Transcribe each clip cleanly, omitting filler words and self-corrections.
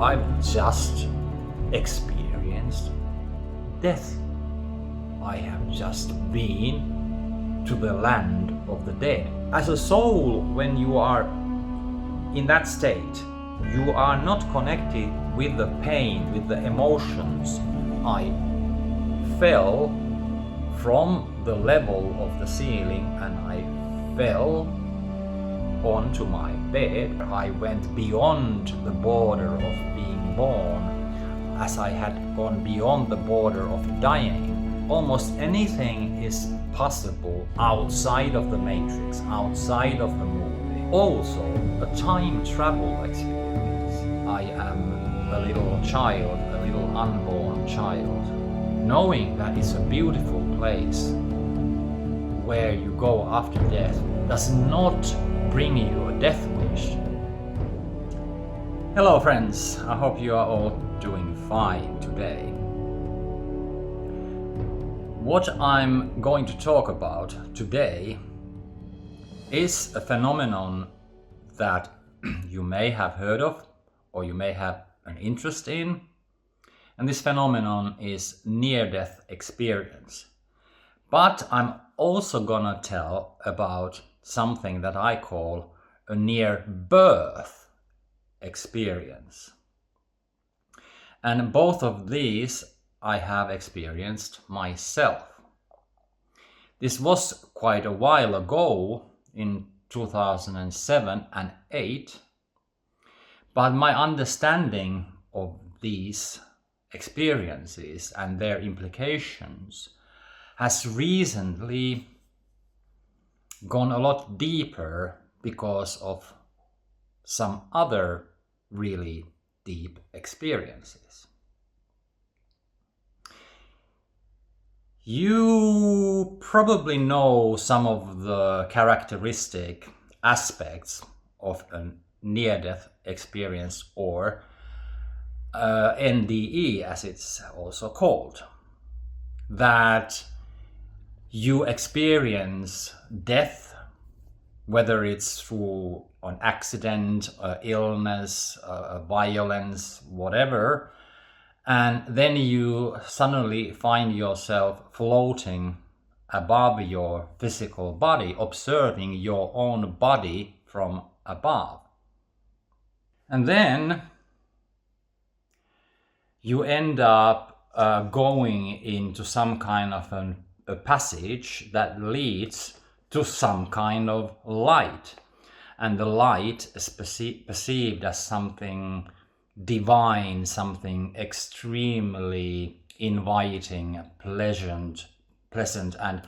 I've just experienced death. I have just been to the land of the dead. As a soul, when you are in that state, you are not connected with the pain, with the emotions. I fell from the level of the ceiling and I fell onto my bed. I went beyond the border of being born, as I had gone beyond the border of dying. Almost anything is possible outside of the matrix, outside of the movie. Also, a time travel experience. I am a little child, a little unborn child, knowing that it's a beautiful place where you go after death does not bring you a death wish. Hello friends, I hope you are all doing fine today. What I'm going to talk about today is a phenomenon that you may have heard of or you may have an interest in, and this phenomenon is near-death experience. But I'm also gonna tell about something that I call a near-birth experience. And both of these I have experienced myself. This was quite a while ago, in 2007 and 8, but my understanding of these experiences and their implications has recently gone a lot deeper because of some other really deep experiences. You probably know some of the characteristic aspects of a near-death experience, or NDE as it's also called. That you experience death, whether it's through an accident, illness, violence, whatever, and then you suddenly find yourself floating above your physical body, observing your own body from above. And then you end up going into some kind of a passage that leads to some kind of light. And the light is perceived as something divine, something extremely inviting, pleasant, and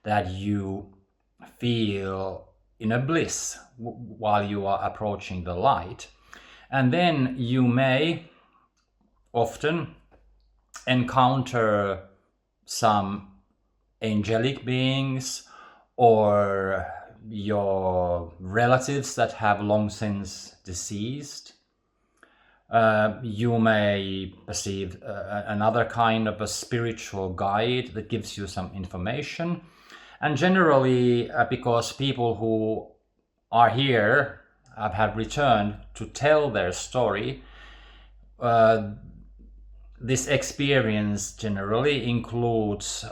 that you feel in a bliss while you are approaching the light. And then you may often encounter some angelic beings or your relatives that have long since deceased. You may perceive another kind of a spiritual guide that gives you some information. And generally, because people who are here have returned to tell their story, this experience generally includes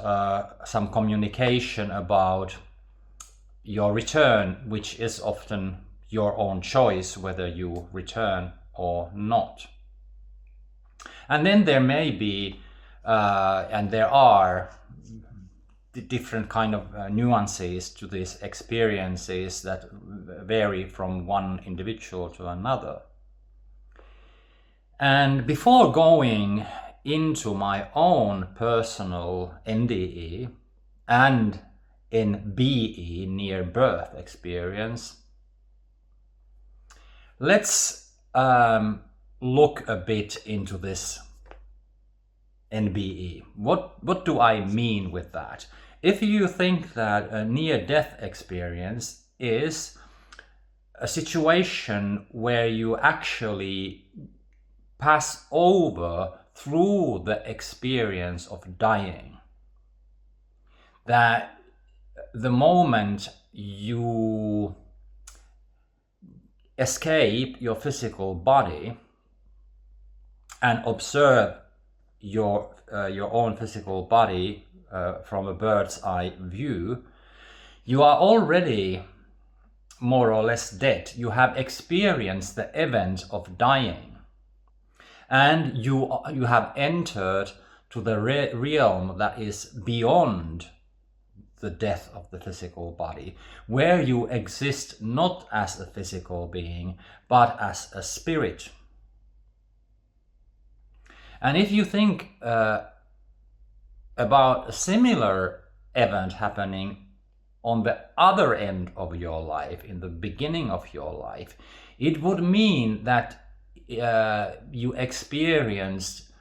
some communication about your return, which is often your own choice whether you return or not. And then there may be, and there are, different kind of nuances to these experiences that vary from one individual to another. And before going into my own personal NDE and NBE, near birth experience, let's look a bit into this NBE. What do I mean with that? If you think that a near-death experience is a situation where you actually pass over through the experience of dying, that the moment you escape your physical body, and observe your own physical body from a bird's eye view, you are already more or less dead. You have experienced the event of dying, and you have entered to the realm that is beyond the death of the physical body, where you exist not as a physical being, but as a spirit. And if you think about a similar event happening on the other end of your life, in the beginning of your life, it would mean that you experienced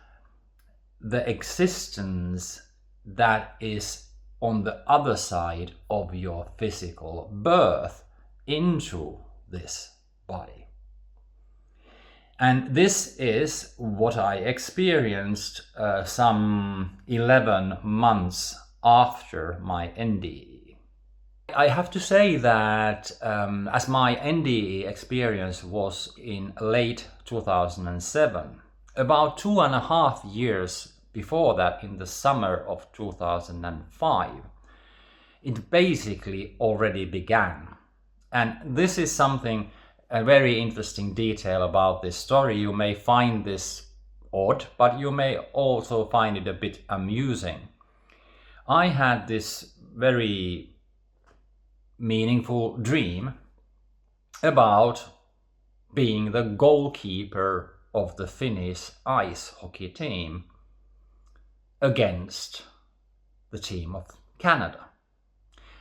the existence that is on the other side of your physical birth into this body. And this is what I experienced some 11 months after my NDE. I have to say that as my NDE experience was in late 2007, about 2.5 years before that, in the summer of 2005, it basically already began. And this is something, a very interesting detail about this story. You may find this odd, but you may also find it a bit amusing. I had this very meaningful dream about being the goalkeeper of the Finnish ice hockey team against the team of Canada.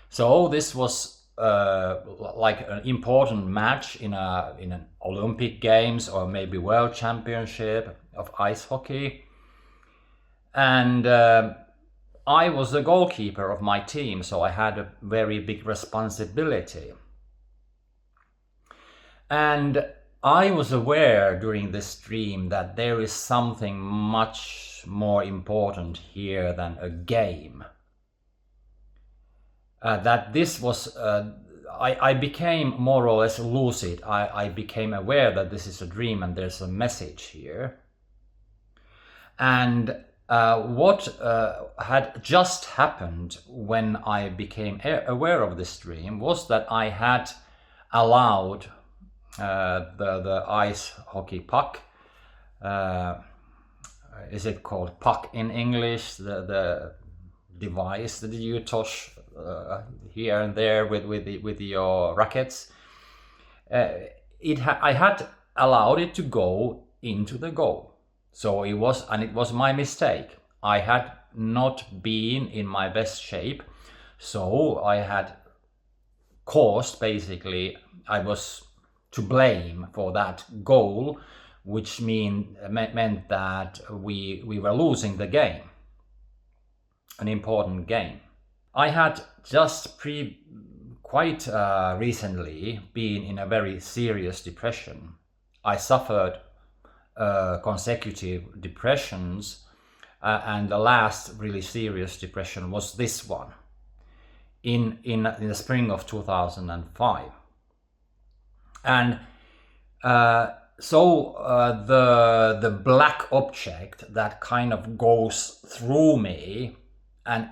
So this was like an important match in an Olympic Games or maybe World Championship of ice hockey, and I was the goalkeeper of my team, so I had a very big responsibility. And I was aware during this dream that there is something much more important here than a game. That this was, I became more or less lucid. I became aware that this is a dream and there's a message here. And what had just happened when I became aware of this dream was that I had allowed the ice hockey puck, is it called puck in English, the device that you toss here and there with your rackets, I had allowed it to go into the goal. So it was my mistake. I had not been in my best shape, so I had caused, basically, I was to blame for that goal, which meant that we were losing the game, an important game. I had just quite recently been in a very serious depression. I suffered consecutive depressions, and the last really serious depression was this one in the spring of 2005. And so the black object that kind of goes through me and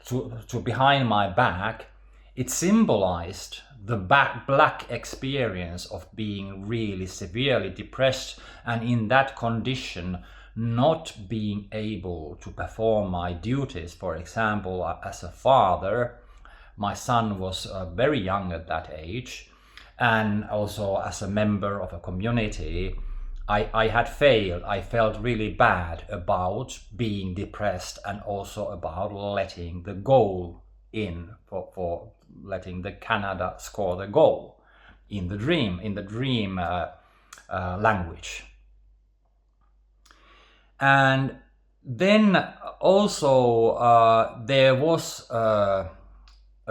to behind my back, it symbolized the black experience of being really severely depressed, and in that condition not being able to perform my duties. For example, as a father, my son was very young at that age, and also as a member of a community, I had failed. I felt really bad about being depressed and also about letting the goal in, for letting the Canada score the goal in the dream language. And then also there was a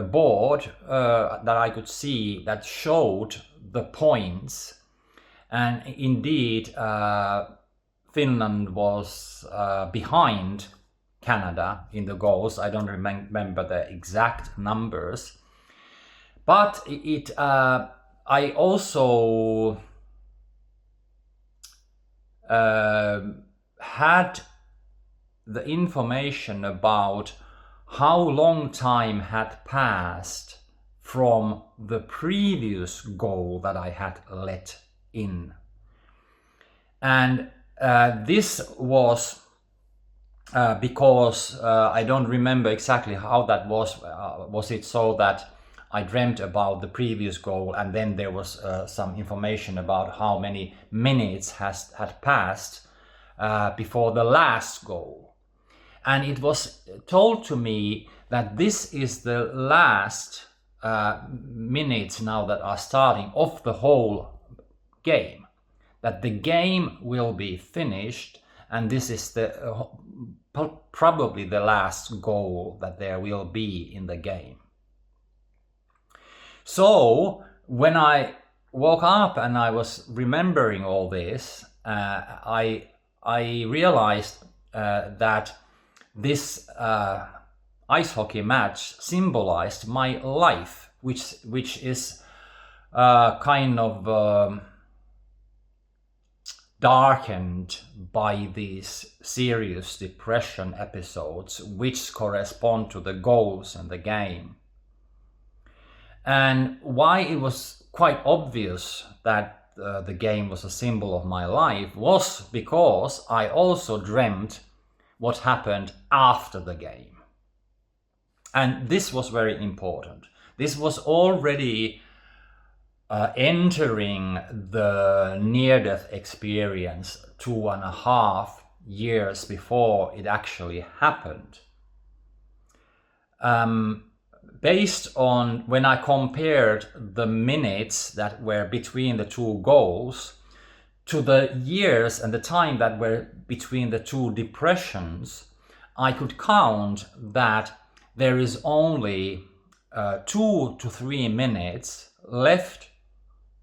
board that I could see that showed the points, and indeed Finland was behind Canada in the goals. I don't remember the exact numbers, but I also had the information about how long time had passed from the previous goal that I had let in. And this was because I don't remember exactly how that was. Was it so that I dreamt about the previous goal and then there was some information about how many minutes had passed before the last goal? And it was told to me that this is the last minutes now that are starting of the whole game. That the game will be finished and this is the probably the last goal that there will be in the game. So when I woke up and I was remembering all this, I realized that this ice hockey match symbolized my life, which is kind of darkened by these serious depression episodes which correspond to the goals in the game. And why it was quite obvious that the game was a symbol of my life was because I also dreamt what happened after the game. And this was very important. This was already entering the near-death experience 2.5 years before it actually happened. Based on when I compared the minutes that were between the two goals to the years and the time that were between the two depressions, I could count that there is only 2 to 3 minutes left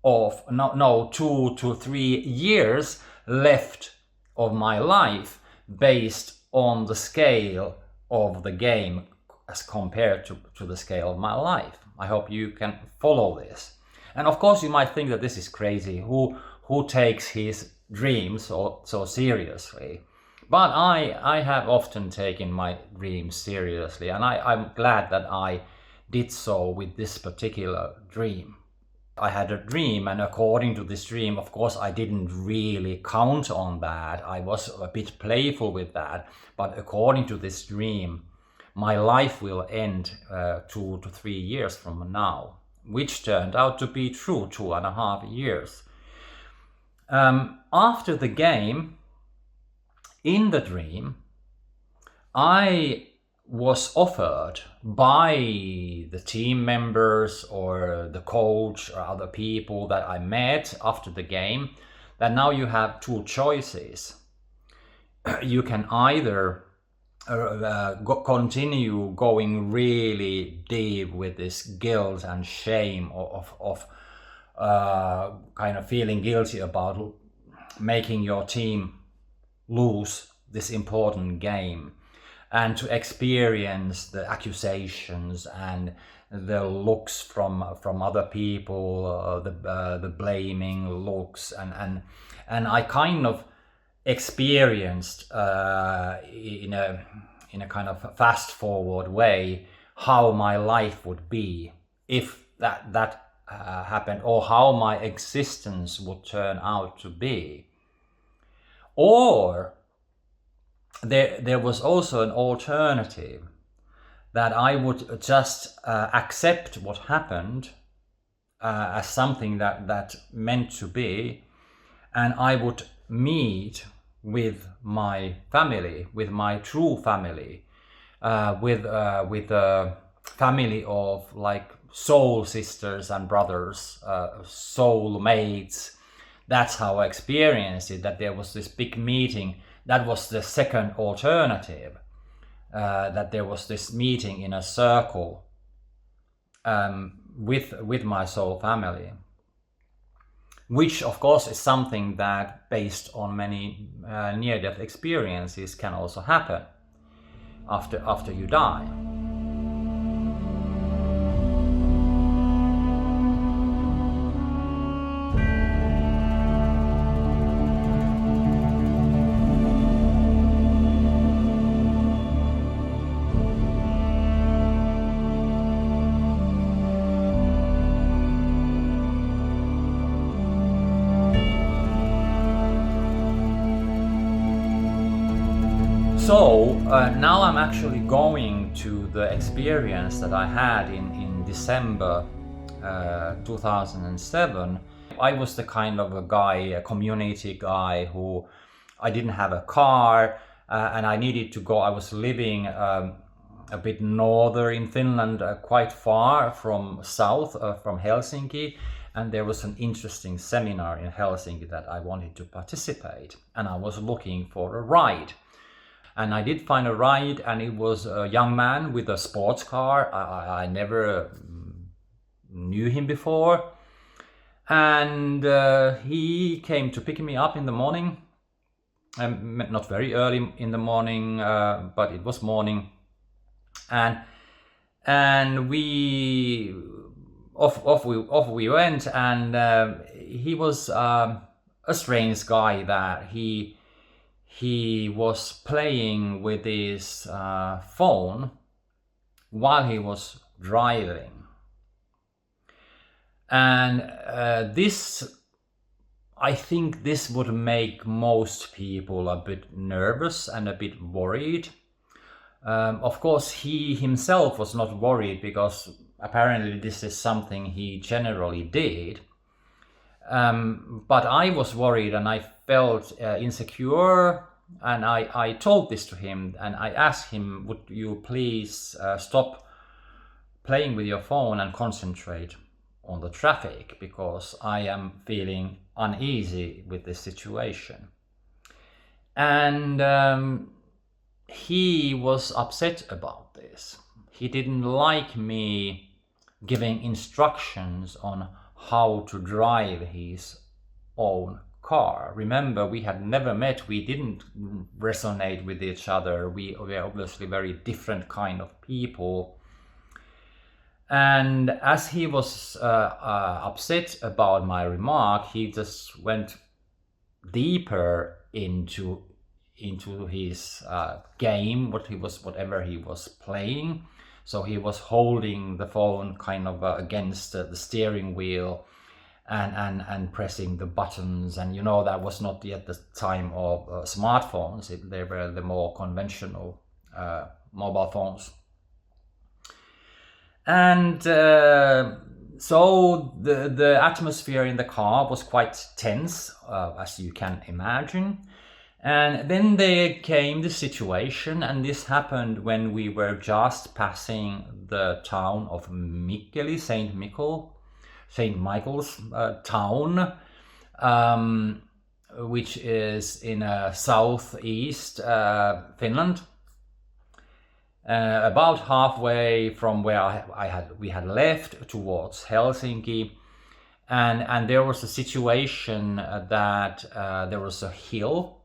of 2 to 3 years left of my life based on the scale of the game as compared to the scale of my life. I hope you can follow this. And of course you might think that this is crazy. Who takes his dreams so seriously? But I have often taken my dreams seriously, and I'm glad that I did so with this particular dream. I had a dream, and according to this dream, of course, I didn't really count on that. I was a bit playful with that. But according to this dream, my life will end 2 to 3 years from now, which turned out to be true, 2.5 years. After the game, in the dream, I was offered by the team members or the coach or other people that I met after the game that now you have 2 choices. You can either continue going really deep with this guilt and shame of kind of feeling guilty about making your team lose this important game, and to experience the accusations and the looks from other people, the blaming looks, and I kind of experienced in a kind of fast forward way how my life would be if that happened, or how my existence would turn out to be. Or there was also an alternative, that I would just accept what happened as something that meant to be, and I would meet with my family, with my true family, with a family of like soul sisters and brothers, soul mates. That's how I experienced it, that there was this big meeting. That was the second alternative, that there was this meeting in a circle with my soul family, which of course is something that, based on many near-death experiences, can also happen after you die. So now I'm actually going to the experience that I had in December 2007. I was the kind of a guy, a community guy, who I didn't have a car and I needed to go. I was living a bit northern in Finland, quite far from south, from Helsinki. And there was an interesting seminar in Helsinki that I wanted to participate. And I was looking for a ride. And I did find a ride, and it was a young man with a sports car. I never knew him before. And he came to pick me up in the morning. Not very early in the morning, but it was morning. And we off we went, and he was a strange guy that he was playing with his phone while he was driving. And I think this would make most people a bit nervous and a bit worried. Of course, he himself was not worried, because apparently this is something he generally did. But I was worried, and I felt insecure, and I told this to him, and I asked him, would you please stop playing with your phone and concentrate on the traffic, because I am feeling uneasy with this situation. And he was upset about this. He didn't like me giving instructions on how to drive his own car. Remember, we had never met, we didn't resonate with each other, we were obviously very different kind of people. And as he was upset about my remark, he just went deeper into his game, whatever he was playing. So he was holding the phone kind of against the steering wheel and pressing the buttons. And that was not yet the time of smartphones. They were the more conventional mobile phones. And so the atmosphere in the car was quite tense, as you can imagine. And then there came the situation, and this happened when we were just passing the town of Mikkeli, St. Michael's town, which is in southeast Finland. About halfway from where we had left towards Helsinki, and there was a situation that there was a hill.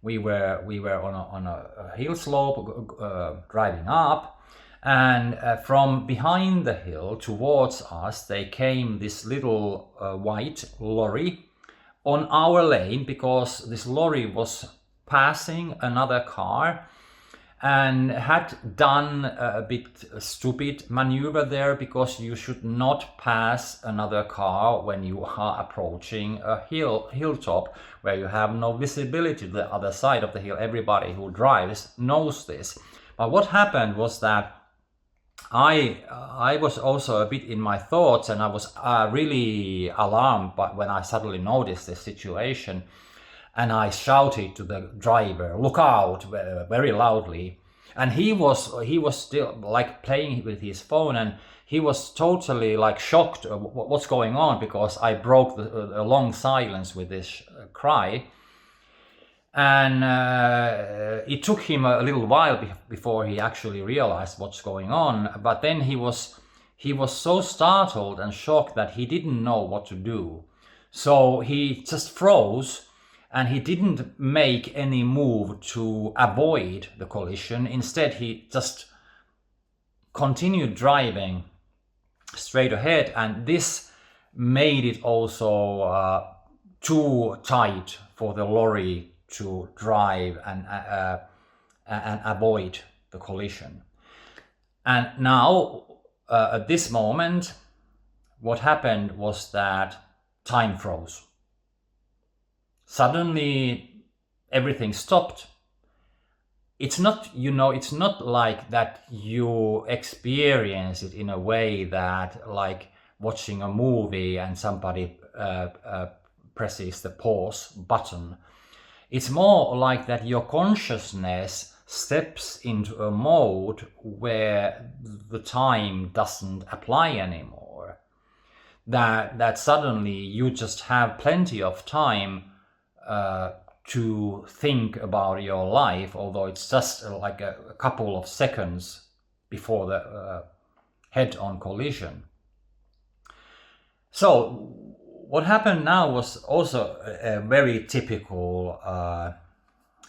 We were on a hill slope driving up, and from behind the hill towards us there came this little white lorry on our lane, because this lorry was passing another car and had done a bit stupid maneuver there, because you should not pass another car when you are approaching a hilltop where you have no visibility to the other side of the hill. Everybody who drives knows this. But what happened was that I was also a bit in my thoughts, and I was really alarmed when I suddenly noticed this situation. And I shouted to the driver, "Look out!" very loudly. And he was still like playing with his phone, and he was totally like shocked what's going on, because I broke a long silence with this cry. And it took him a little while before he actually realized what's going on. But then he was so startled and shocked that he didn't know what to do. So he just froze. And he didn't make any move to avoid the collision. Instead, he just continued driving straight ahead. And this made it also too tight for the lorry to drive and avoid the collision. And now, at this moment, what happened was that time froze. Suddenly, everything stopped. it's not, it's not like that you experience it in a way that like watching a movie and somebody presses the pause button. It's more like that your consciousness steps into a mode where the time doesn't apply anymore. That suddenly you just have plenty of time to think about your life, although it's just like a couple of seconds before the head-on collision. So what happened now was also a very typical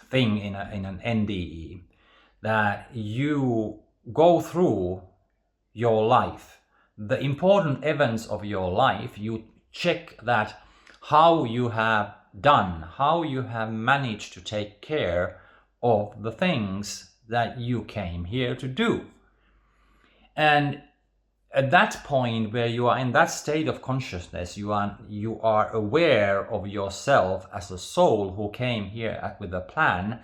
thing in an NDE, that you go through your life, the important events of your life, you check that how you have done, how you have managed to take care of the things that you came here to do. And at that point where you are in that state of consciousness, you are aware of yourself as a soul who came here with a plan.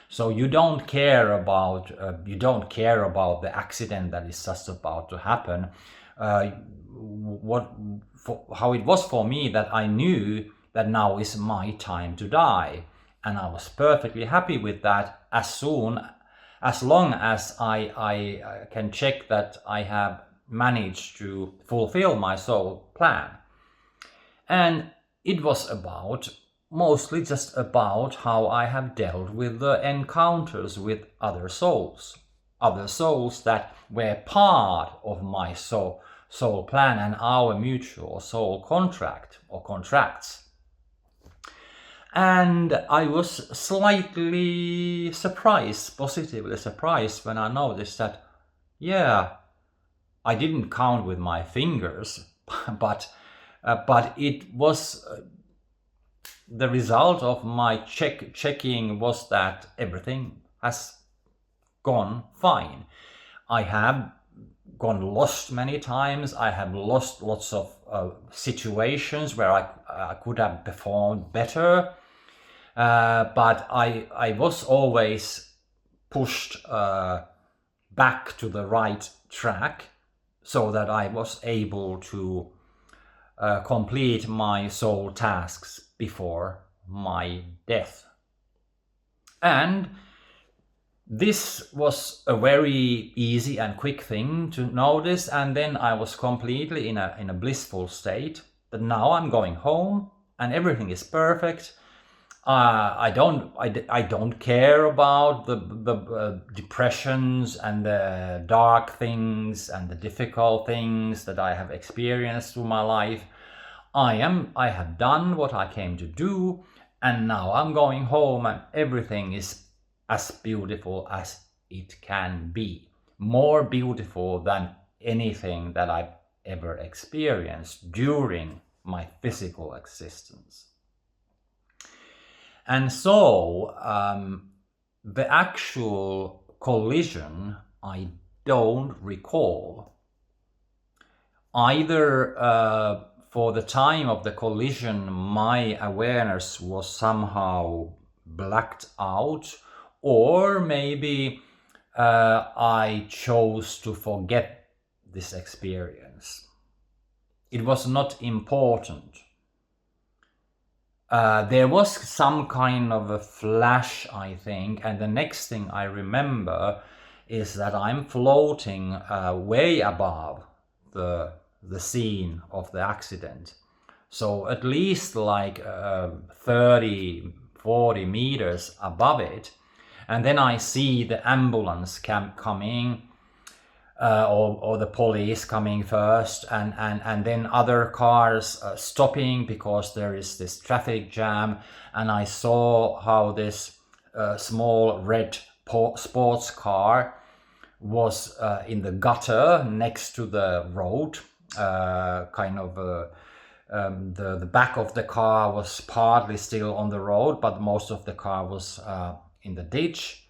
So you don't care about the accident that is just about to happen. How it was for me, that I knew that now is my time to die, and I was perfectly happy with that. As long as I can check that I have managed to fulfill my soul plan. And it was mostly just about how I have dealt with the encounters with other souls that were part of my soul plan and our mutual soul contract or contracts. And I was slightly positively surprised, when I noticed that, I didn't count with my fingers, but it was the result of my checking was that everything has gone fine. I have gone lost many times. I have lost lots of situations where I could have performed better, but I was always pushed back to the right track, so that I was able to complete my soul tasks before my death. And this was a very easy and quick thing to notice, and then I was completely in a blissful state, that now I'm going home and everything is perfect. I don't care about the depressions and the dark things and the difficult things that I have experienced through my life. I have done what I came to do, and now I'm going home, and everything is as beautiful as it can be. More beautiful than anything that I've ever experienced during my physical existence. And so the actual collision I don't recall. Either for the time of the collision my awareness was somehow blacked out, or maybe I chose to forget this experience. It was not important. There was some kind of a flash, I think, and the next thing I remember is that I'm floating way above the scene of the accident. So at least like 30, 40 meters above it. And then I see the ambulance coming, or the police coming first, and then other cars stopping because there is this traffic jam. And I saw how this small red sports car was in the gutter next to the road. The back of the car was partly still on the road, but most of the car was in the ditch.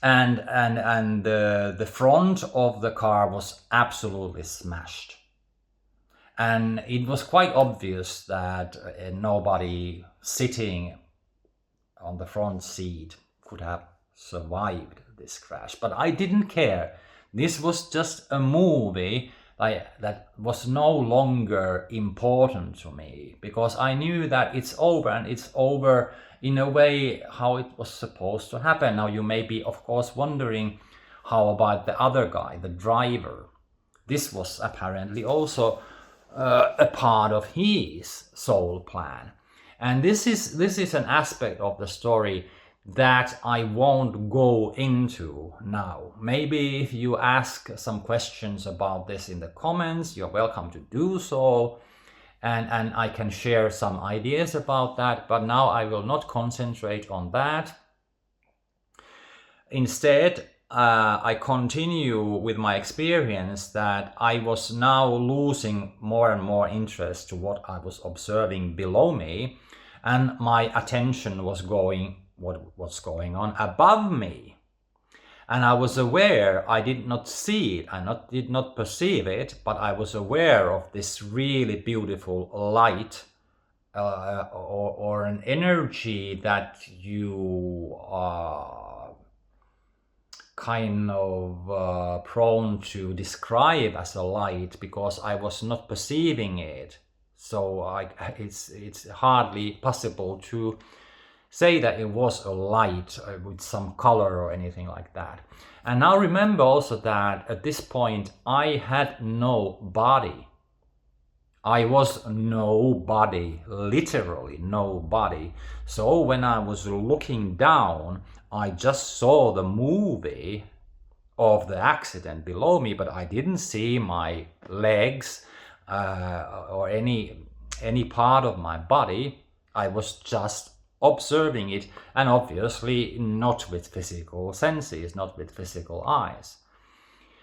And the front of the car was absolutely smashed. And it was quite obvious that nobody sitting on the front seat could have survived this crash. But I didn't care. This was just a movie that was no longer important to me, because I knew that it's over, and it's over in a way how it was supposed to happen. Now you may be, of course, wondering, how about the other guy, the driver? This was apparently also a part of his soul plan. And this is an aspect of the story that I won't go into now. Maybe if you ask some questions about this in the comments, you're welcome to do so. And I can share some ideas about that, but now I will not concentrate on that. Instead, I continue with my experience that I was now losing more and more interest to what I was observing below me, and my attention was going what's going on above me. And I was aware, I did not see it, I did not perceive it, but I was aware of this really beautiful light or an energy that you are kind of prone to describe as a light, because I was not perceiving it. So it's hardly possible to say that it was a light with some color or anything like that. And now remember also that at this point I had no body. I was nobody, literally nobody. So when I was looking down, I just saw the movie of the accident below me, but I didn't see my legs or any part of my body. I was just observing it, and obviously not with physical senses, not with physical eyes.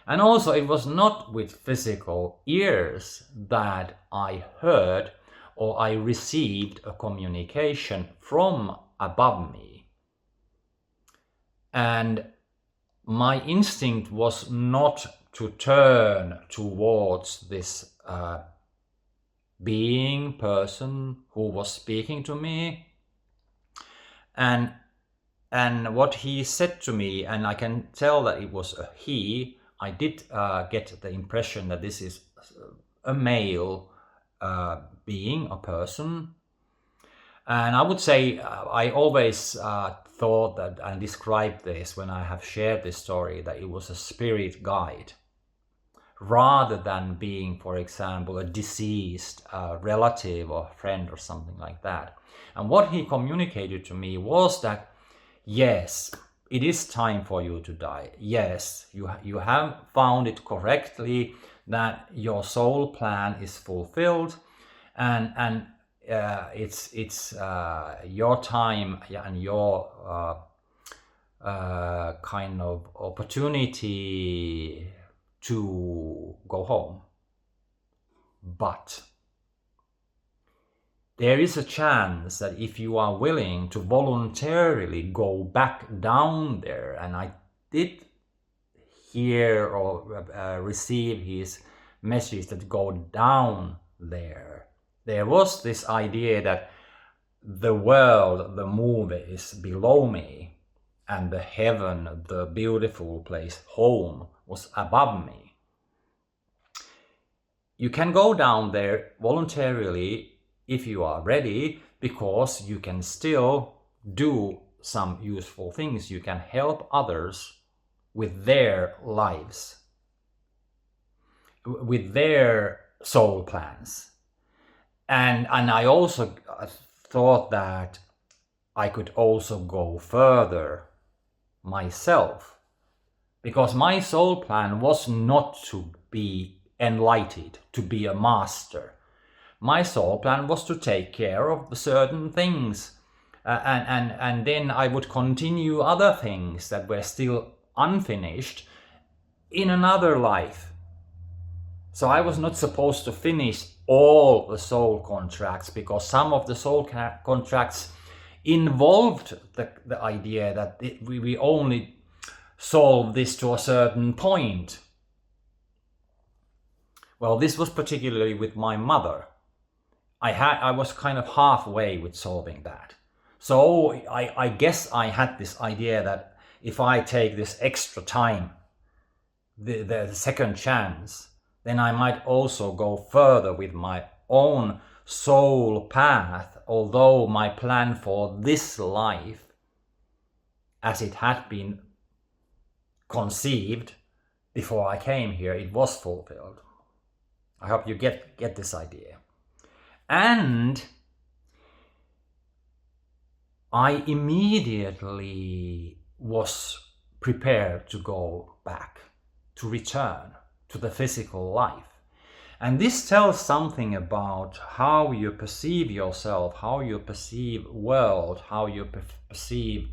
And also it was not with physical ears that I heard or I received a communication from above me. And my instinct was not to turn towards this person who was speaking to me. And what he said to me, and I can tell that it was a he, I did get the impression that this is a male being, a person. And I would say I always thought that and described this when I have shared this story, that it was a spirit guide, rather than being, for example, a deceased relative or friend or something like that. And what he communicated to me was that, yes, it is time for you to die. Yes, you have found it correctly, that your soul plan is fulfilled, and it's your time and your kind of opportunity to go home. But there is a chance that if you are willing to voluntarily go back down there, and I did hear or receive his message that go down there, there was this idea that the world, the movie, is below me, and the heaven, the beautiful place, home, was above me. You can go down there voluntarily if you are ready, because you can still do some useful things. You can help others with their lives, with their soul plans. And I also thought that I could also go further myself, because my soul plan was not to be enlightened, to be a master. My soul plan was to take care of certain things, and then I would continue other things that were still unfinished in another life. So I was not supposed to finish all the soul contracts, because some of the soul contracts involved the idea that we only solve this to a certain point. Well, this was particularly with my mother. I was kind of halfway with solving that. So I guess I had this idea that if I take this extra time, the second chance, then I might also go further with my own soul path, although my plan for this life, as it had been conceived before I came here, it was fulfilled. I hope you get this idea. And I immediately was prepared to go back, to return to the physical life. And this tells something about how you perceive yourself, how you perceive world, how you perceive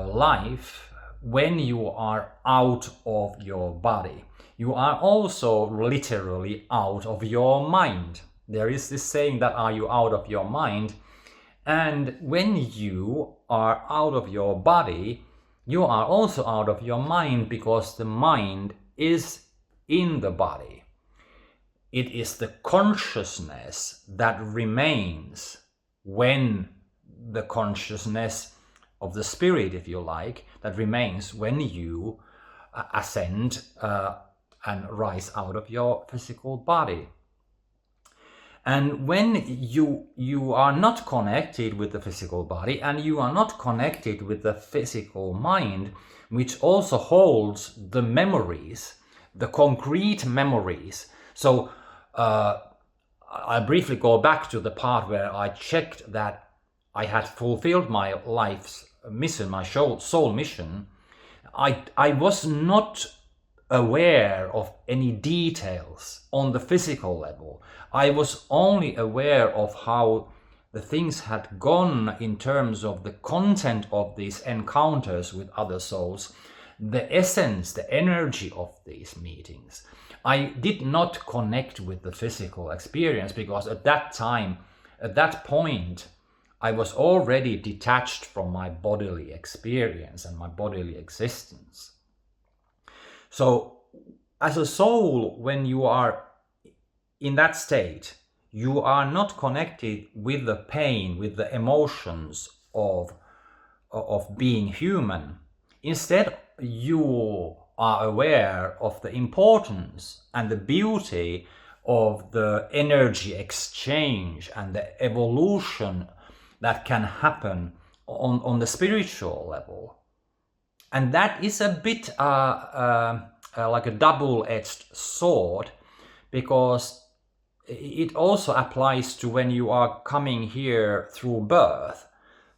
life when you are out of your body. You are also literally out of your mind. There is this saying that, are you out of your mind? And when you are out of your body, you are also out of your mind, because the mind is in the body. It is the consciousness that remains when the consciousness of the spirit, if you like, that remains when you ascend and rise out of your physical body. And when you are not connected with the physical body, and you are not connected with the physical mind, which also holds the memories, the concrete memories. So I'll briefly go back to the part where I checked that I had fulfilled my life's mission, my soul mission. I was not aware of any details on the physical level. I was only aware of how the things had gone in terms of the content of these encounters with other souls, the essence, the energy of these meetings. I did not connect with the physical experience, because at that time, at that point, I was already detached from my bodily experience and my bodily existence. So, as a soul, when you are in that state, you are not connected with the pain, with the emotions of being human. Instead, you are aware of the importance and the beauty of the energy exchange and the evolution that can happen on the spiritual level. And that is a bit like a double-edged sword, because it also applies to when you are coming here through birth,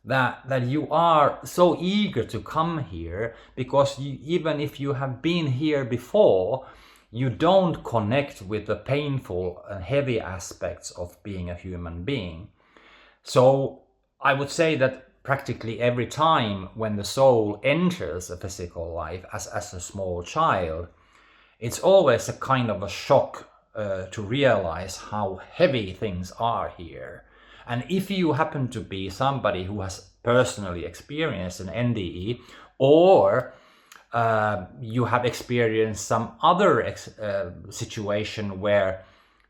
that you are so eager to come here, because even if you have been here before, you don't connect with the painful and heavy aspects of being a human being. So I would say that practically every time when the soul enters a physical life as a small child, it's always a kind of a shock to realize how heavy things are here. And if you happen to be somebody who has personally experienced an NDE, or you have experienced some other situation where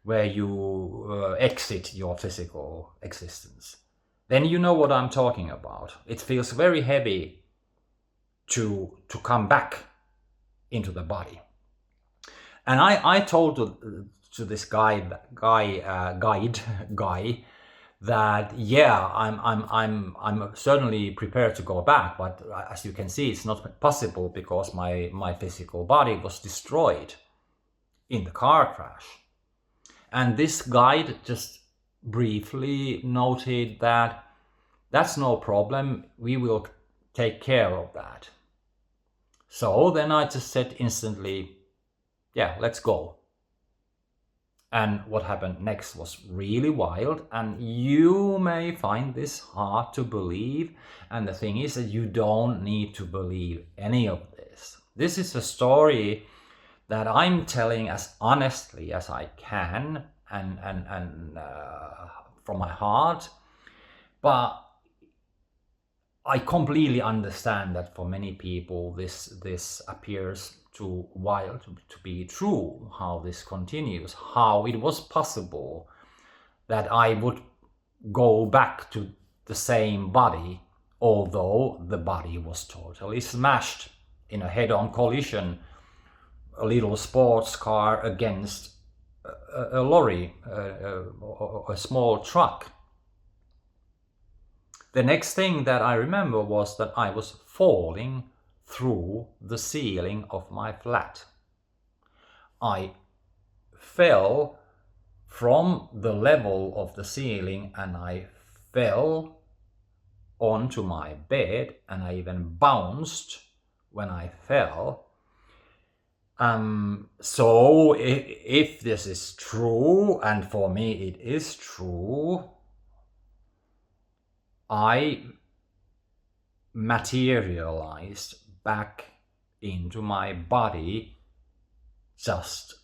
you exit your physical existence, then you know what I'm talking about. It feels very heavy to come back into the body. And I told to this guy that yeah, I'm certainly prepared to go back, but as you can see, it's not possible, because my physical body was destroyed in the car crash. And this guide just briefly noted that that's no problem, we will take care of that. So then I just said instantly, yeah, let's go. And what happened next was really wild, and you may find this hard to believe. And the thing is that you don't need to believe any of this. This is a story that I'm telling as honestly as I can and from my heart. But I completely understand that for many people this appears too wild to be true, how this continues, how it was possible that I would go back to the same body although the body was totally smashed in a head-on collision, a little sports car against a lorry, a small truck. The next thing that I remember was that I was falling through the ceiling of my flat. I fell from the level of the ceiling and I fell onto my bed, and I even bounced when I fell. So if this is true, and for me it is true, I materialized back into my body just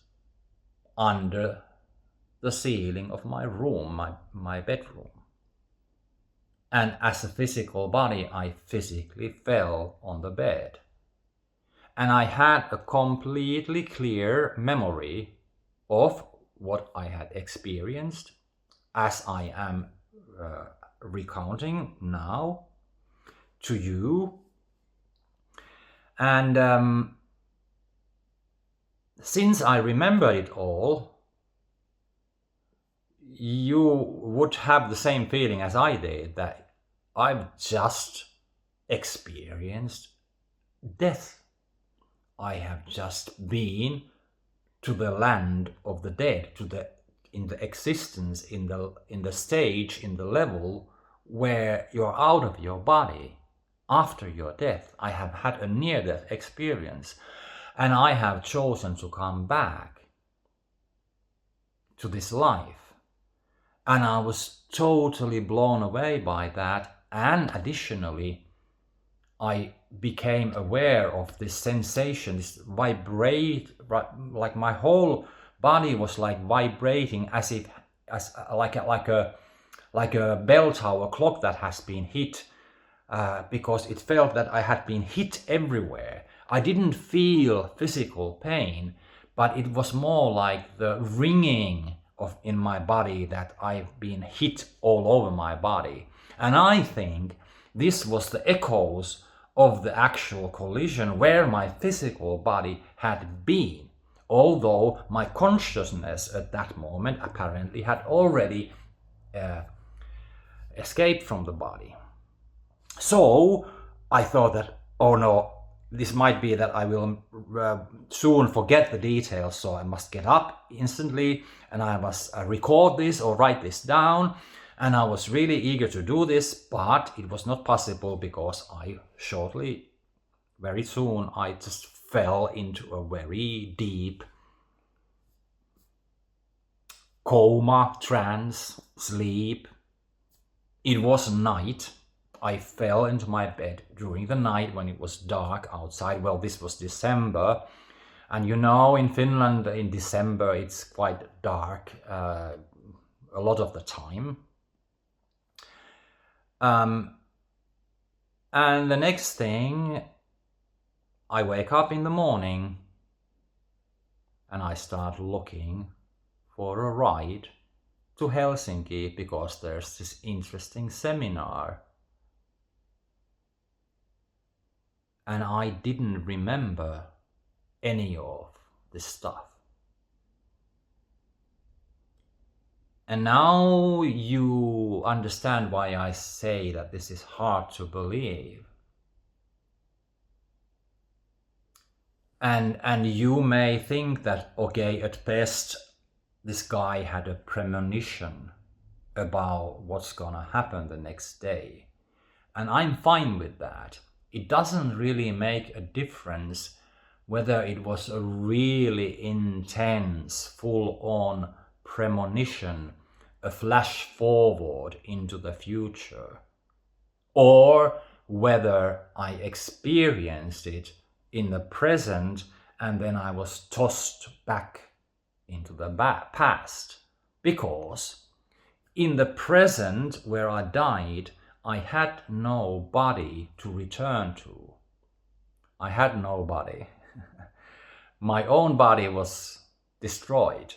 under the ceiling of my room, my bedroom. And as a physical body, I physically fell on the bed. And I had a completely clear memory of what I had experienced, as I am recounting now to you. And since I remember it all, you would have the same feeling as I did, that I've just experienced death. I have just been to the land of the dead, in the existence, in the stage, in the level where you're out of your body after your death. I have had a near-death experience, and I have chosen to come back to this life. And I was totally blown away by that. And additionally, I became aware of this sensation, this vibrate, like my whole body was like vibrating as like a bell tower clock that has been hit, because it felt that I had been hit everywhere. I didn't feel physical pain, but it was more like the ringing in my body, that I've been hit all over my body. And I think this was the echoes of the actual collision where my physical body had been, although my consciousness at that moment apparently had already escaped from the body. So I thought that, oh no, this might be that I will soon forget the details, so I must get up instantly and I must record this or write this down. And I was really eager to do this, but it was not possible because very soon, I just fell into a very deep coma, trance, sleep. It was night. I fell into my bed during the night when it was dark outside. Well, this was December. And you know, in Finland, in December, it's quite dark a lot of the time. And the next thing, I wake up in the morning and I start looking for a ride to Helsinki because there's this interesting seminar. And I didn't remember any of this stuff. And now you understand why I say that this is hard to believe. And you may think that, okay, at best, this guy had a premonition about what's gonna happen the next day. And I'm fine with that. It doesn't really make a difference whether it was a really intense, full-on premonition, a flash forward into the future, or whether I experienced it in the present and then I was tossed back into the past. Because in the present where I died, I had no body to return to. I had no body. My own body was destroyed.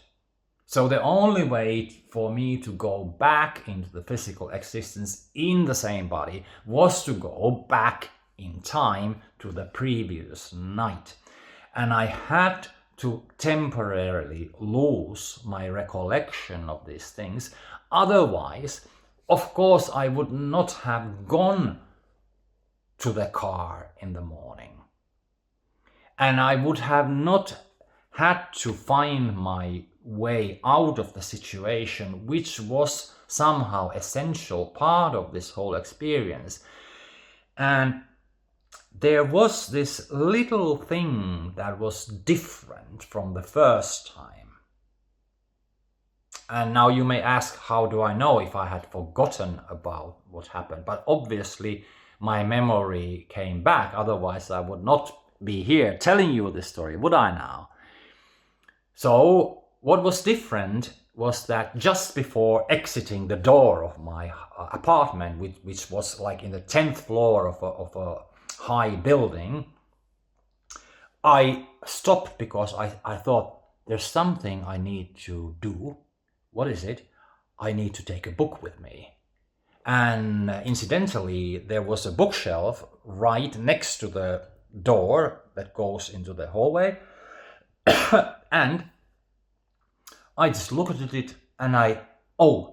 So the only way for me to go back into the physical existence in the same body was to go back in time to the previous night. And I had to temporarily lose my recollection of these things. Otherwise, of course, I would not have gone to the car in the morning. And I would have not had to find my way out of the situation, which was somehow essential part of this whole experience. And there was this little thing that was different from the first time. And now you may ask, how do I know if I had forgotten about what happened? But obviously my memory came back, otherwise I would not be here telling you this story, would I now? So what was different was that just before exiting the door of my apartment, which was like in the 10th floor of a high building, I stopped because I thought there's something I need to do. What is it? I need to take a book with me. And incidentally, there was a bookshelf right next to the door that goes into the hallway. And I just looked at it and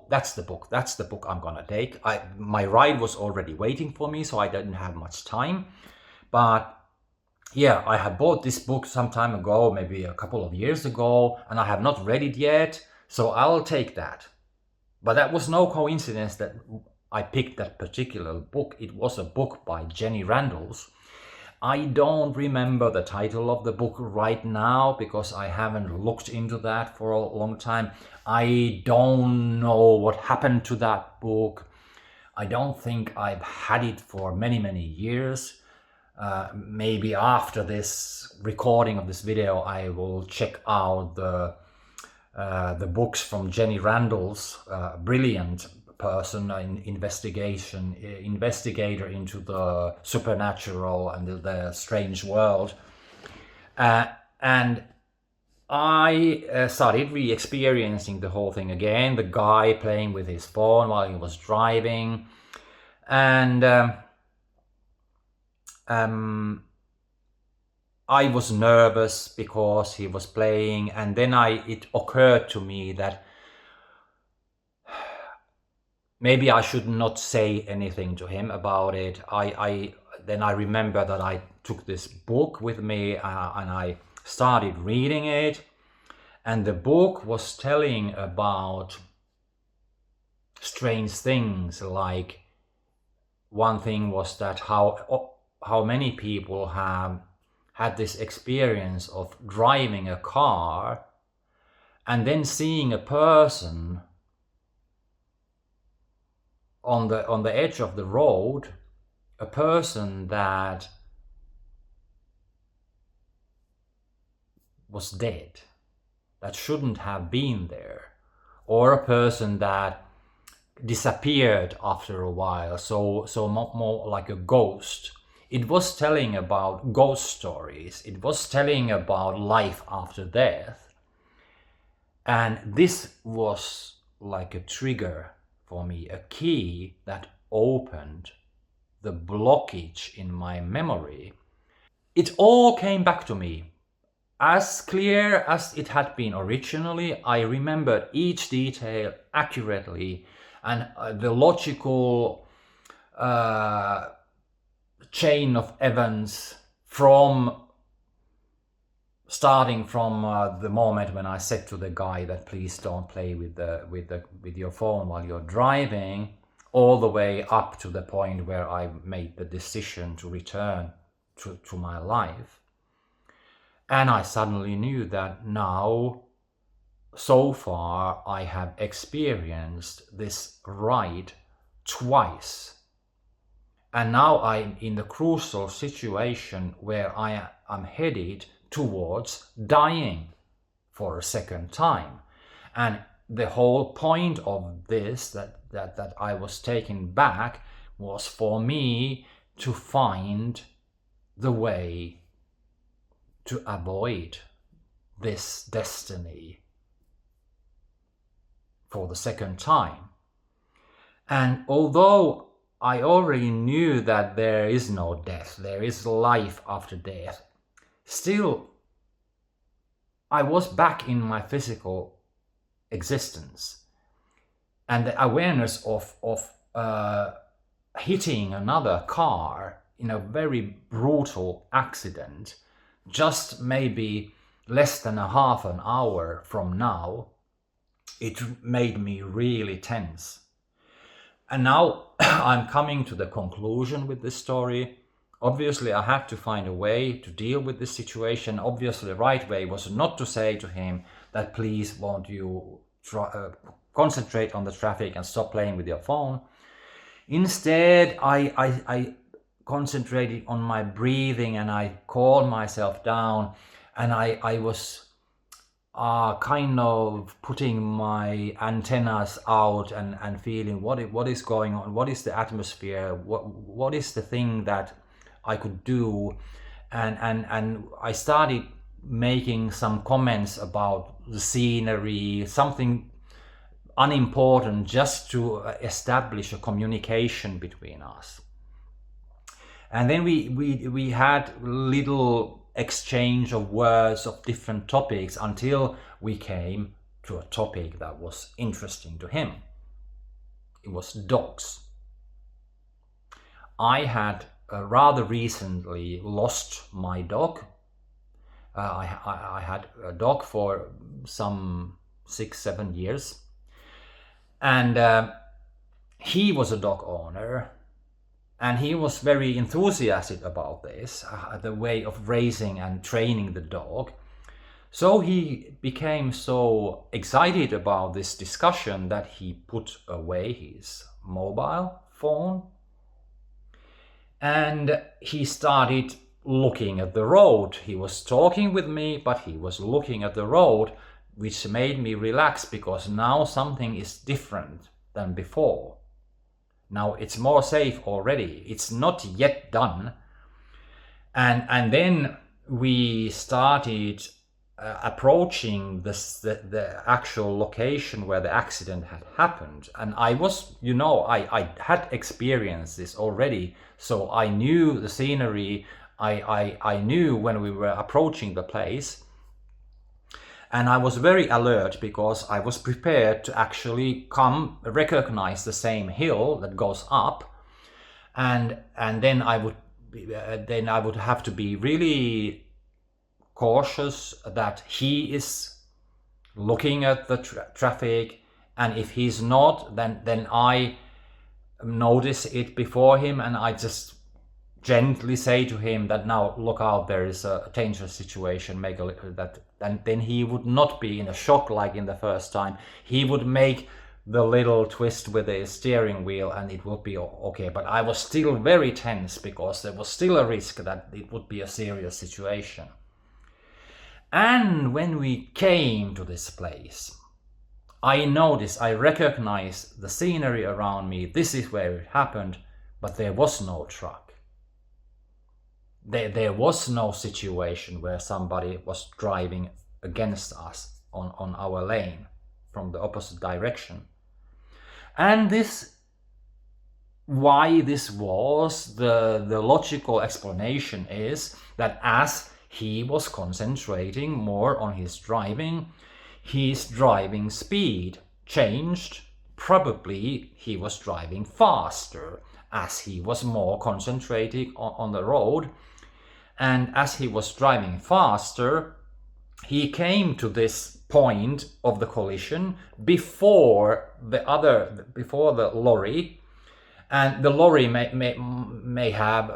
that's the book I'm gonna take. My ride was already waiting for me, so I didn't have much time. But yeah, I had bought this book some time ago, maybe a couple of years ago, and I have not read it yet, so I'll take that. But that was no coincidence that I picked that particular book. It was a book by Jenny Randles. I don't remember the title of the book right now because I haven't looked into that for a long time. I don't know what happened to that book. I don't think I've had it for many, many years. Maybe after this recording of this video, I will check out the books from Jenny Randles, brilliant person, an investigator into the supernatural and the strange world. And I started re-experiencing the whole thing again, the guy playing with his phone while he was driving. And I was nervous because he was playing, and then it occurred to me that maybe I should not say anything to him about it. Then I remember that I took this book with me and I started reading it, and the book was telling about strange things. Like, one thing was that how many people have had this experience of driving a car and then seeing a person on the edge of the road, a person that was dead, that shouldn't have been there, or a person that disappeared after a while, so more like a ghost. It was telling about ghost stories. It was telling about life after death. And this was like a trigger for me, a key that opened the blockage in my memory. It all came back to me. As clear as it had been originally, I remembered each detail accurately, and the logical chain of events starting from the moment when I said to the guy that please don't play with your phone while you're driving, all the way up to the point where I made the decision to return to my life. And I suddenly knew that now, so far, I have experienced this ride twice. And now I'm in the crucial situation where I am headed towards dying for a second time. And the whole point of this, that I was taken back, was for me to find the way to avoid this destiny. for the second time. And although I already knew that there is no death, there is life after death, still I was back in my physical existence. And the awareness of hitting another car in a very brutal accident, just maybe less than a half an hour from now, it made me really tense. And now I'm coming to the conclusion with this story. Obviously, I had to find a way to deal with this situation. Obviously, the right way was not to say to him that, please, won't you concentrate on the traffic and stop playing with your phone. Instead, I concentrated on my breathing, and I calmed myself down, and I was kind of putting my antennas out and feeling what is going on, what is the atmosphere, what is the thing that I could do, and I started making some comments about the scenery, something unimportant, just to establish a communication between us. And then we had little exchange of words of different topics until we came to a topic that was interesting to him. It was dogs. I had rather recently lost my dog. I had a dog for some 6-7 years, and he was a dog owner. And he was very enthusiastic about this, the way of raising and training the dog. So he became so excited about this discussion that he put away his mobile phone and he started looking at the road. He was talking with me, but he was looking at the road, which made me relax, because now something is different than before. Now it's more safe already. It's not yet done. And then we started approaching the actual location where the accident had happened. And I was, I had experienced this already. So I knew the scenery. I knew when we were approaching the place. And I was very alert, because I was prepared to actually recognize the same hill that goes up, and then I would have to be really cautious that he is looking at the traffic, and if he's not, then I notice it before him, and I just gently say to him that, now look out, there is a dangerous situation, and then he would not be in a shock like in the first time. He would make the little twist with the steering wheel and it would be okay. But I was still very tense, because there was still a risk that it would be a serious situation. And when we came to this place, I recognized the scenery around me. This is where it happened, but there was no truck. There was no situation where somebody was driving against us on our lane from the opposite direction. And why this was, the logical explanation is that as he was concentrating more on his driving speed changed. Probably he was driving faster as he was more concentrating on the road. And as he was driving faster, he came to this point of the collision before the lorry, and the lorry may have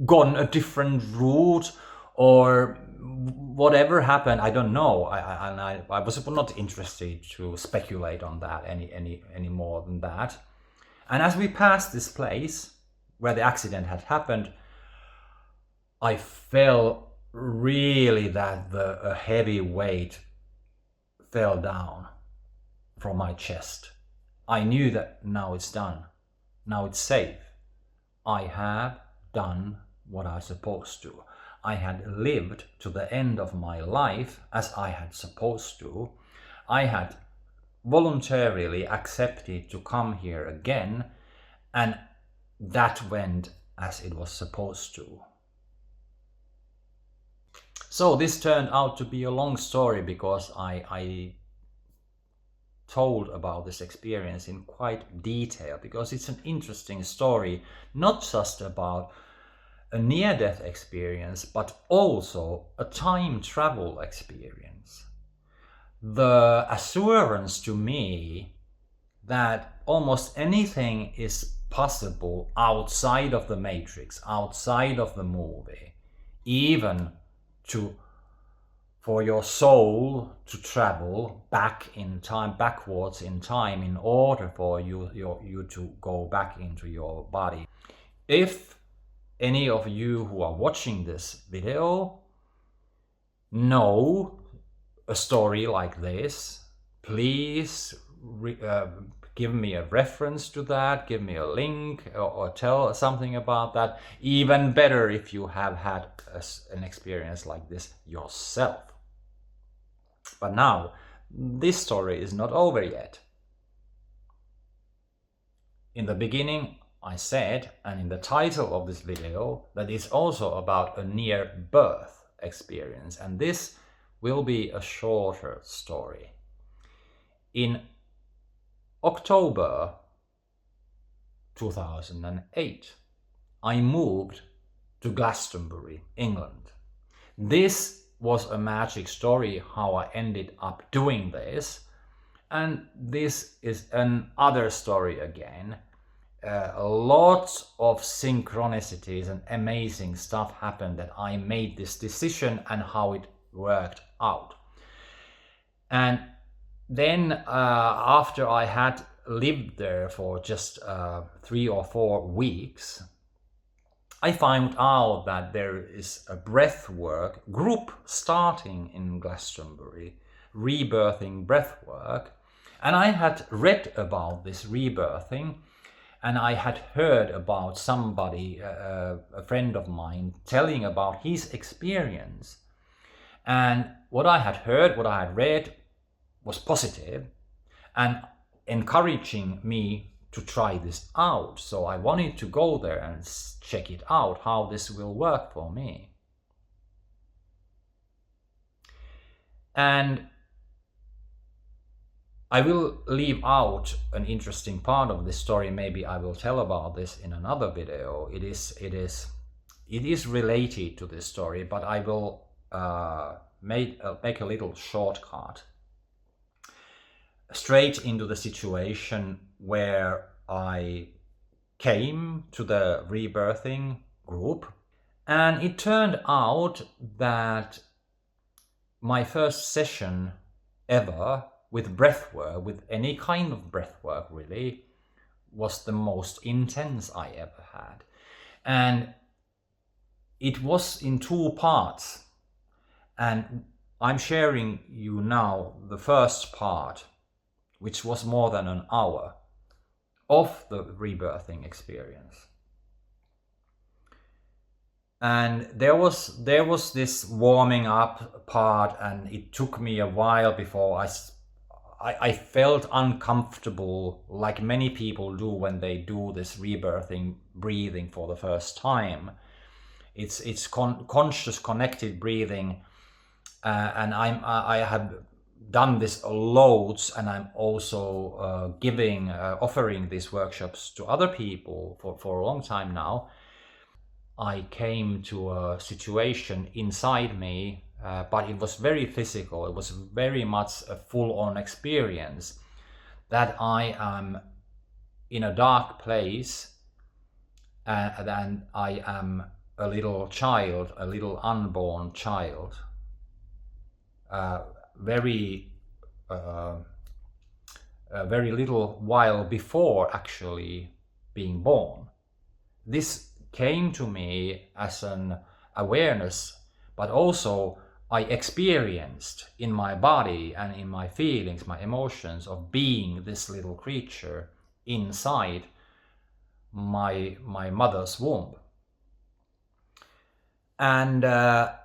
gone a different route, or whatever happened. I don't know. I was not interested to speculate on that any more than that. And as we passed this place where the accident had happened, I felt really that a heavy weight fell down from my chest. I knew that now it's done. Now it's safe. I have done what I'm supposed to. I had lived to the end of my life as I had supposed to. I had voluntarily accepted to come here again, and that went as it was supposed to. So this turned out to be a long story because I told about this experience in quite detail, because it's an interesting story, not just about a near-death experience, but also a time travel experience. The assurance to me that almost anything is possible outside of the matrix, outside of the movie, even for your soul to travel back in time, backwards in time, in order for you to go back into your body. If any of you who are watching this video know a story like this, please give me a reference to that, give me a link, or tell something about that. Even better if you have had an experience like this yourself. But now, this story is not over yet. In the beginning, I said, and in the title of this video, that it's also about a near-birth experience, and this will be a shorter story. In October 2008, I moved to Glastonbury, England. This was a magic story how I ended up doing this, and this is another story again. Lots of synchronicities and amazing stuff happened that I made this decision and how it worked out. And then after I had lived there for just 3 or 4 weeks, I found out that there is a breathwork group starting in Glastonbury, rebirthing breathwork. And I had read about this rebirthing, and I had heard about somebody, a friend of mine, telling about his experience. And what I had heard, what I had read, was positive and encouraging me to try this out. So I wanted to go there and check it out, how this will work for me. And I will leave out an interesting part of this story. Maybe I will tell about this in another video. It is related to this story, but I will make a little shortcut straight into the situation where I came to the rebirthing group. And it turned out that my first session ever with breathwork, with any kind of breathwork really, was the most intense I ever had. And it was in 2 parts. And I'm sharing you now the first part, which was more than an hour of the rebirthing experience. And there was this warming up part, and it took me a while before I felt uncomfortable, like many people do when they do this rebirthing breathing for the first time. It's conscious connected breathing, and I have done this loads, and I'm also offering these workshops to other people for a long time now. I came to a situation inside me, but it was very physical. It was very much a full-on experience that I am in a dark place, and I am a little child, a little unborn child, very little while before actually being born. This came to me as an awareness, but also I experienced in my body and in my feelings, my emotions, of being this little creature inside my mother's womb. And I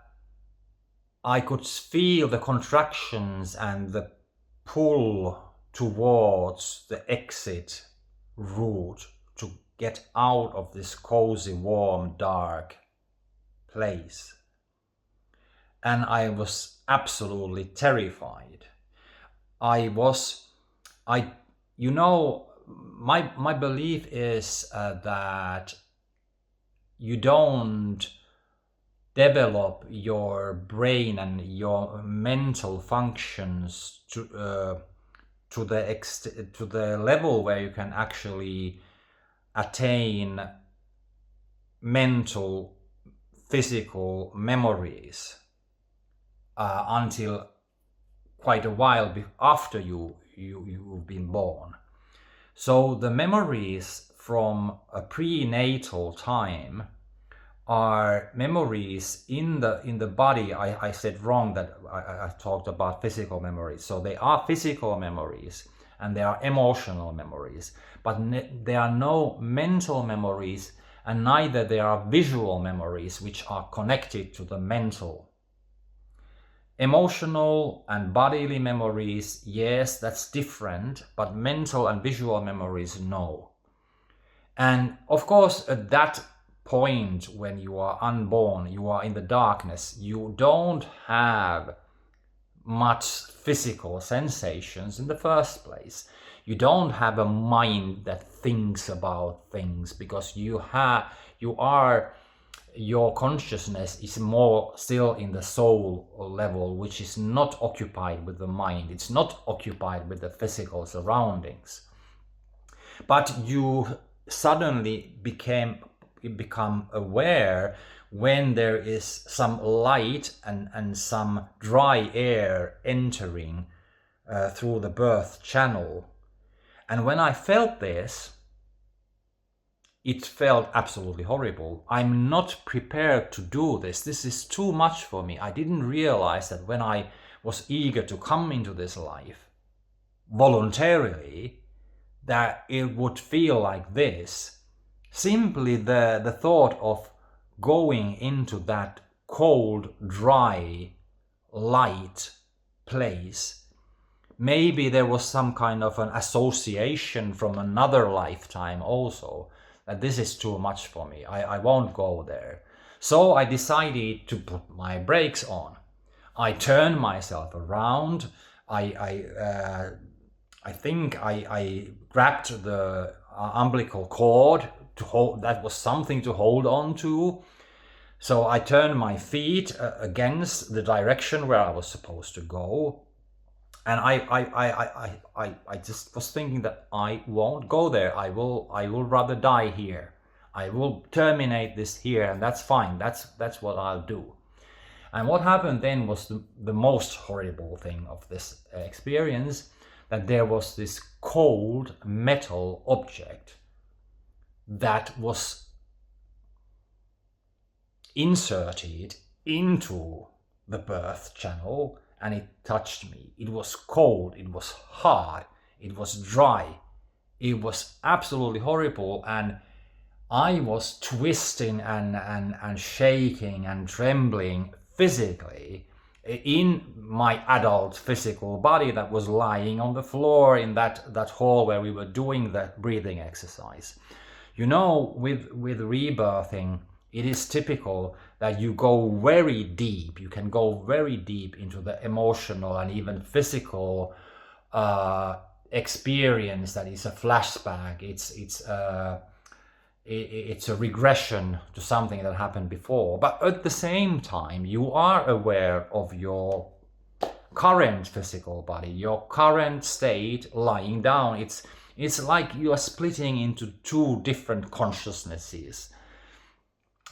could feel the contractions and the pull towards the exit route to get out of this cozy, warm, dark place. And I was absolutely terrified. My belief is that you don't develop your brain and your mental functions to the level where you can actually attain mental, physical memories until quite a while after you've been born. So the memories from a prenatal time are memories in the body. I said wrong that I talked about physical memories. So they are physical memories and they are emotional memories, but there are no mental memories, and neither there are visual memories which are connected to the mental. Emotional and bodily memories, yes, that's different, but mental and visual memories, no. And of course, at that point when you are unborn, you are in the darkness, you don't have much physical sensations in the first place. You don't have a mind that thinks about things, because your consciousness is more still in the soul level, which is not occupied with the mind. It's not occupied with the physical surroundings. But you suddenly become aware when there is some light and some dry air entering through the birth channel. And when I felt this, it felt absolutely horrible. I'm not prepared to do this. This is too much for me. I didn't realize that when I was eager to come into this life voluntarily, that it would feel like this. Simply the thought of going into that cold, dry, light place. Maybe there was some kind of an association from another lifetime also, that this is too much for me. I won't go there. So I decided to put my brakes on. I turned myself around. I think I grabbed the umbilical cord to hold. That was something to hold on to. So I turned my feet against the direction where I was supposed to go. And I just was thinking that I won't go there. I will rather die here. I will terminate this here, and that's fine. That's what I'll do. And what happened then was the most horrible thing of this experience, that there was this cold metal object that was inserted into the birth channel, and it touched me. It was cold, it was hard, it was dry, it was absolutely horrible, and I was twisting and shaking and trembling physically in my adult physical body that was lying on the floor in that hall where we were doing the breathing exercise. You know, with rebirthing, it is typical that you go very deep. You can go very deep into the emotional and even physical experience that is a flashback. It's a regression to something that happened before. But at the same time, you are aware of your current physical body, your current state lying down. It's like you are splitting into two different consciousnesses.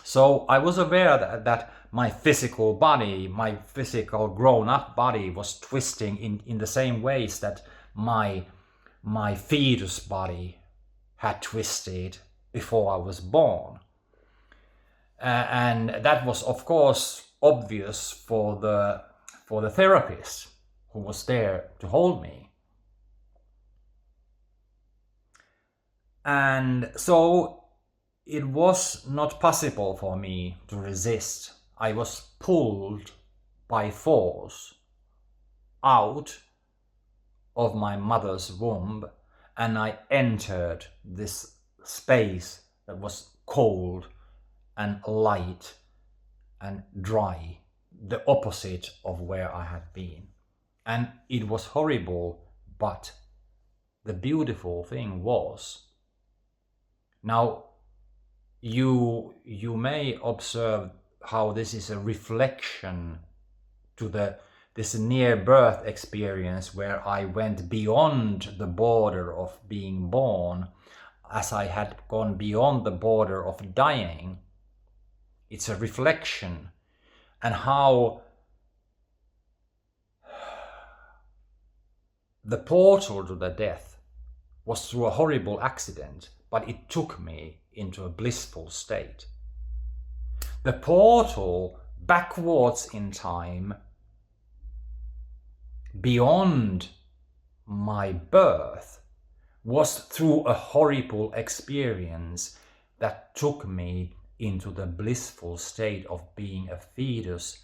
So I was aware that my physical body, my physical grown-up body, was twisting in the same ways that my fetus body had twisted before I was born. And that was, of course, obvious for the therapist who was there to hold me. And so it was not possible for me to resist. I was pulled by force out of my mother's womb, and I entered this space that was cold and light and dry, the opposite of where I had been. And it was horrible, but the beautiful thing was, now you may observe how this is a reflection to this near birth experience where I went beyond the border of being born, as I had gone beyond the border of dying. It's a reflection, and how the portal to the death was through a horrible accident, but it took me into a blissful state. The portal backwards in time, beyond my birth, was through a horrible experience that took me into the blissful state of being a fetus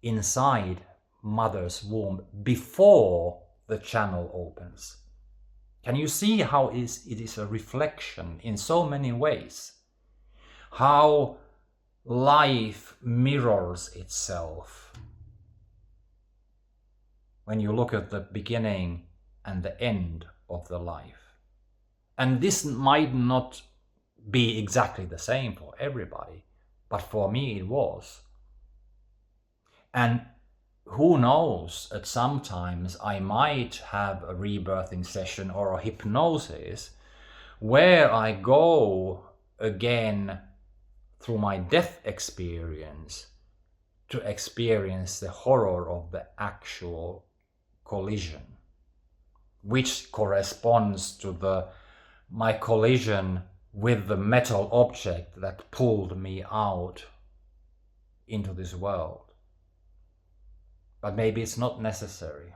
inside mother's womb before the channel opens. Can you see how it is a reflection in so many ways? How life mirrors itself when you look at the beginning and the end of the life. And this might not be exactly the same for everybody, but for me it was. And who knows, at sometimes I might have a rebirthing session or a hypnosis where I go again through my death experience to experience the horror of the actual collision, which corresponds to my collision with the metal object that pulled me out into this world. But maybe it's not necessary.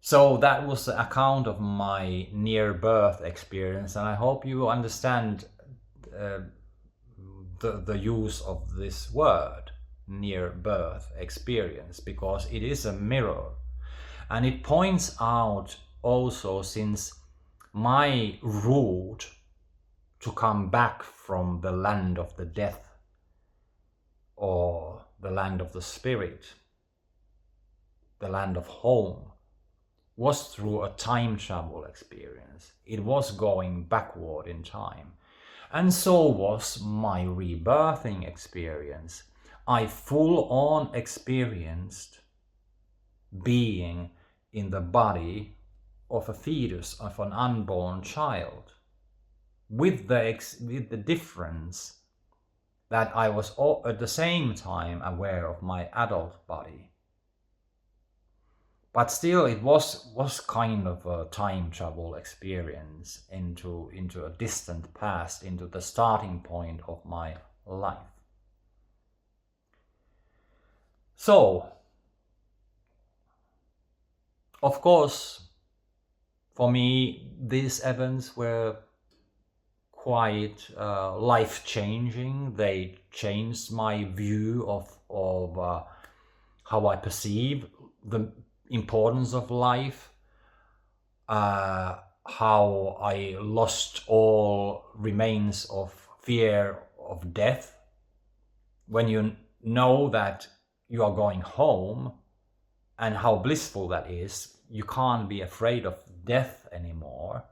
So that was the account of my near-birth experience, and I hope you understand the use of this word, near-birth experience, because it is a mirror. And it points out also, since my route to come back from the land of the death or the land of the spirit, the land of home, was through a time travel experience. It was going backward in time. And so was my rebirthing experience. I full on experienced being in the body of a fetus, of an unborn child, with the difference that I was at the same time aware of my adult body. But still, it was kind of a time travel experience into a distant past, into the starting point of my life. So, of course, for me, these events were quite life-changing. They changed my view of how I perceive the importance of life, how I lost all remains of fear of death. When you know that you are going home and how blissful that is, you can't be afraid of death anymore.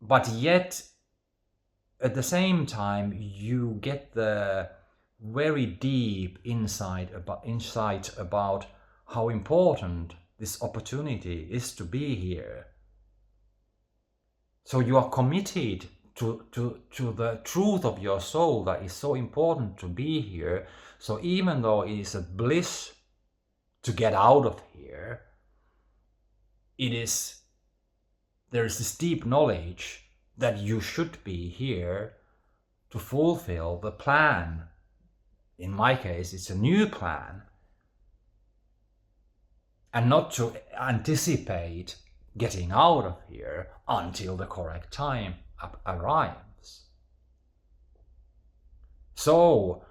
But yet, at the same time, you get the very deep insight about how important this opportunity is to be here. So you are committed to the truth of your soul that is so important to be here. So even though it is a bliss to get out of here, there is this deep knowledge that you should be here to fulfill the plan. In my case, it's a new plan, and not to anticipate getting out of here until the correct time arrives. So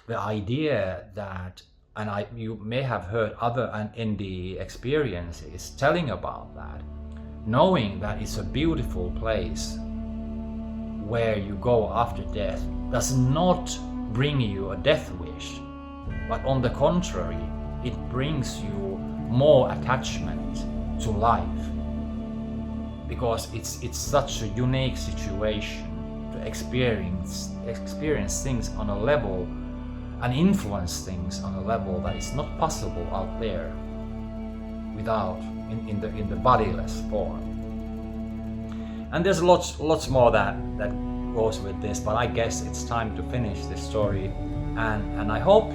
the idea that, and you may have heard other NDE experiences telling about that, knowing that it's a beautiful place where you go after death does not bring you a death wish, but on the contrary, it brings you more attachment to life, because it's such a unique situation to experience things on a level and influence things on a level that is not possible out there without in the bodiless form. And there's lots more that goes with this, but I guess it's time to finish this story, and I hope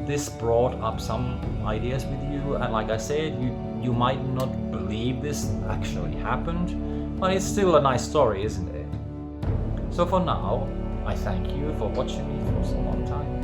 this brought up some ideas with you. And like I said, you might not believe this actually happened, but it's still a nice story, isn't it? So for now, I thank you for watching me for so long time.